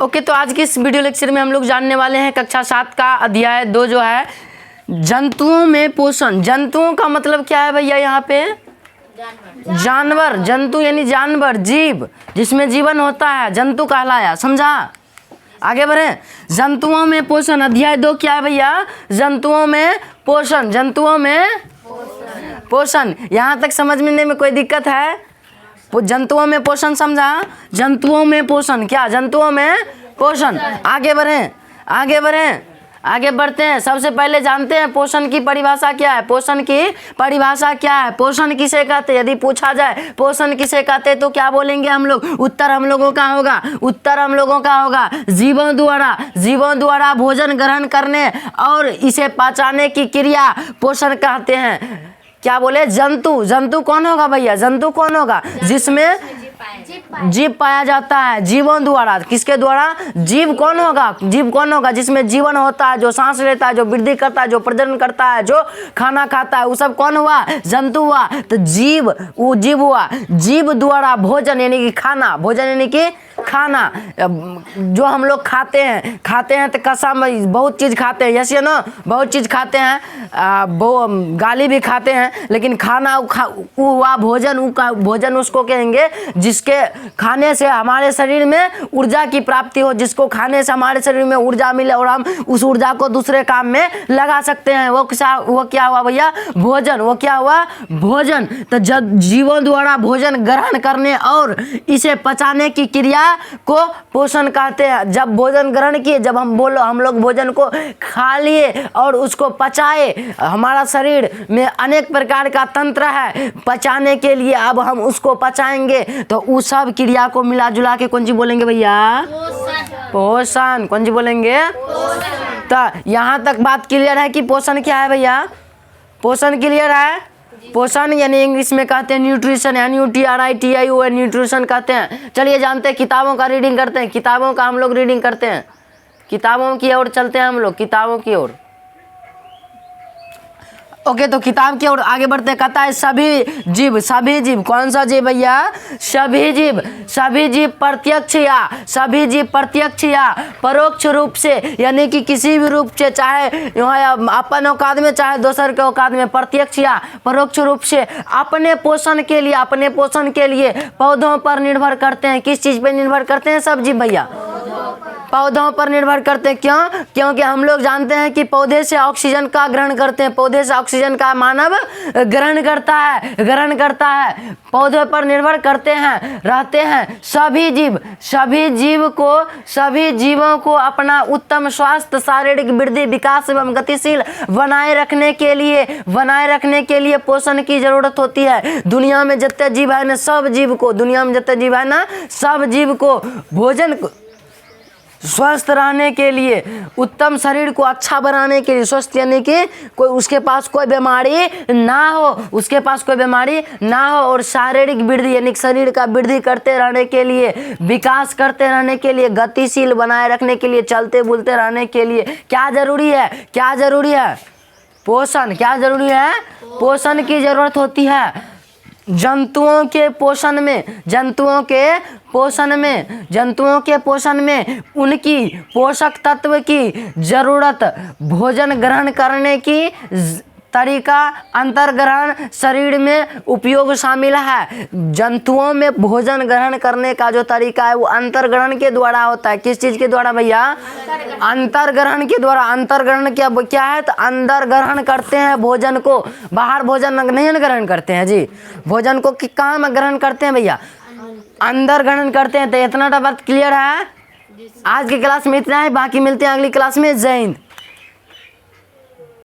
Okay, तो आज की इस वीडियो लेक्चर में हम लोग जानने वाले हैं कक्षा 7 का अध्याय 2 जो है जंतुओं में पोषण। जंतुओं का मतलब क्या है भैया? यहाँ पे जानवर, जंतु यानी जानवर, जीव जिसमें जीवन होता है जंतु कहलाया। समझा? आगे बढ़े। जंतुओं में पोषण, अध्याय 2 क्या है भैया? जंतुओं में पोषण। जंतुओं में पोषण, यहाँ तक समझने में कोई दिक्कत है? जंतुओं में पोषण समझा? जंतुओं में पोषण क्या? जंतुओं में पोषण। आगे बढ़े, आगे बढ़े, आगे बढ़ते हैं। सबसे पहले जानते हैं पोषण की परिभाषा क्या है। पोषण की परिभाषा क्या है? पोषण किसे कहते हैं? यदि पूछा जाए पोषण किसे कहते हैं तो क्या बोलेंगे हम लोग? उत्तर हम लोगों का होगा, उत्तर हम लोगों का होगा जीवों द्वारा भोजन ग्रहण करने और इसे पचाने की क्रिया पोषण कहते हैं। क्या बोले? जंतु। जंतु कौन होगा भैया? जंतु कौन होगा? जिसमें जीव पाया जाता है, जीवों द्वारा। किसके द्वारा? जीव कौन होगा? जीव कौन होगा? जिसमें जीवन होता है, जो सांस लेता है, जो वृद्धि करता है, जो प्रजनन करता है, जो खाना खाता है, वो सब कौन हुआ? जंतु हुआ। तो जीव, वो जीव हुआ। जीव द्वारा भोजन यानी कि खाना, भोजन यानी कि खाना जो हम लोग खाते हैं तो कसम बहुत चीज़ खाते हैं, यस या नो? बहुत चीज़ खाते हैं, गाली भी खाते हैं, लेकिन खाना वो हुआ भोजन। भोजन उसको कहेंगे जिसके खाने से हमारे शरीर में ऊर्जा की प्राप्ति हो, जिसको खाने से हमारे शरीर में ऊर्जा मिले और हम उस ऊर्जा को दूसरे काम में लगा सकते हैं। वो क्या हुआ भैया? भोजन। वो क्या हुआ? भोजन। तो जब जीवों द्वारा भोजन ग्रहण करने और इसे पचाने की क्रिया को पोषण कहते हैं। जब भोजन ग्रहण किए, जब हम लोग भोजन को खा लिए और उसको पचाए, हमारा शरीर में अनेक प्रकार का तंत्र है पचाने के लिए, अब हम उसको पचाएंगे तो उस सब क्रिया को मिला जुला के कौन सी बोलेंगे भैया? पोषण। कौन सी बोलेंगे? तो यहाँ तक बात क्लियर है कि पोषण क्या है भैया? पोषण क्लियर है? पोषण यानी इंग्लिश में कहते हैं न्यूट्रिशन, NUTRITION, न्यूट्रिशन कहते हैं। चलिए जानते हैं, किताबों का रीडिंग करते हैं। किताबों का हम लोग रीडिंग करते हैं, किताबों की ओर चलते हैं हम लोग, किताबों की ओर। ओके, तो किताब की ओर आगे बढ़ते हैं। कहता है सभी जीव। कौन सा जीव भैया? सभी जीव प्रत्यक्ष या परोक्ष रूप से, यानी कि किसी भी रूप से, चाहे अपन औकात में चाहे दोसर के औकात में, प्रत्यक्ष या परोक्ष रूप से अपने पोषण के लिए पौधों पर निर्भर करते हैं। किस चीज पर निर्भर करते हैं? सब जीव भैया पौधों पर निर्भर करते हैं। क्यों? क्योंकि हम लोग जानते हैं कि पौधे से ऑक्सीजन का ग्रहण करते हैं, पौधे से ऑक्सीजन का मानव ग्रहण करता है। पौधे पर निर्भर करते हैं, रहते हैं सभी जीवों को अपना उत्तम स्वास्थ्य, शारीरिक वृद्धि, विकास एवं गतिशील बनाए रखने के लिए पोषण की जरूरत होती है। दुनिया में जितने जीव है ना, सब जीव को भोजन, स्वस्थ रहने के लिए, उत्तम शरीर को अच्छा बनाने के लिए, स्वस्थ यानी कि कोई उसके पास कोई बीमारी ना हो, और शारीरिक वृद्धि यानी शरीर का वृद्धि करते रहने के लिए, विकास करते रहने के लिए, गतिशील बनाए रखने के लिए, चलते बुलते रहने के लिए क्या जरूरी है? पोषण। क्या जरूरी है? पोषण की जरूरत होती है। जंतुओं के पोषण में उनकी पोषक तत्व की जरूरत, भोजन ग्रहण करने की तरीका, अंतर्ग्रहण, शरीर में उपयोग शामिल है। जंतुओं में भोजन ग्रहण करने का जो तरीका है वो अंतर्ग्रहण के द्वारा होता है। किस चीज के द्वारा भैया? अंतर्ग्रहण के द्वारा। अंतर्ग्रहण क्या है? तो अंदर ग्रहण करते हैं भोजन को, बाहर भोजन नहीं ग्रहण करते हैं जी। भोजन को कहाँ में ग्रहण करते हैं भैया? अंदर ग्रहण करते हैं। तो इतना बात क्लियर है? आज की क्लास में इतना है, बाकी मिलते हैं अगली क्लास में। जय हिंद।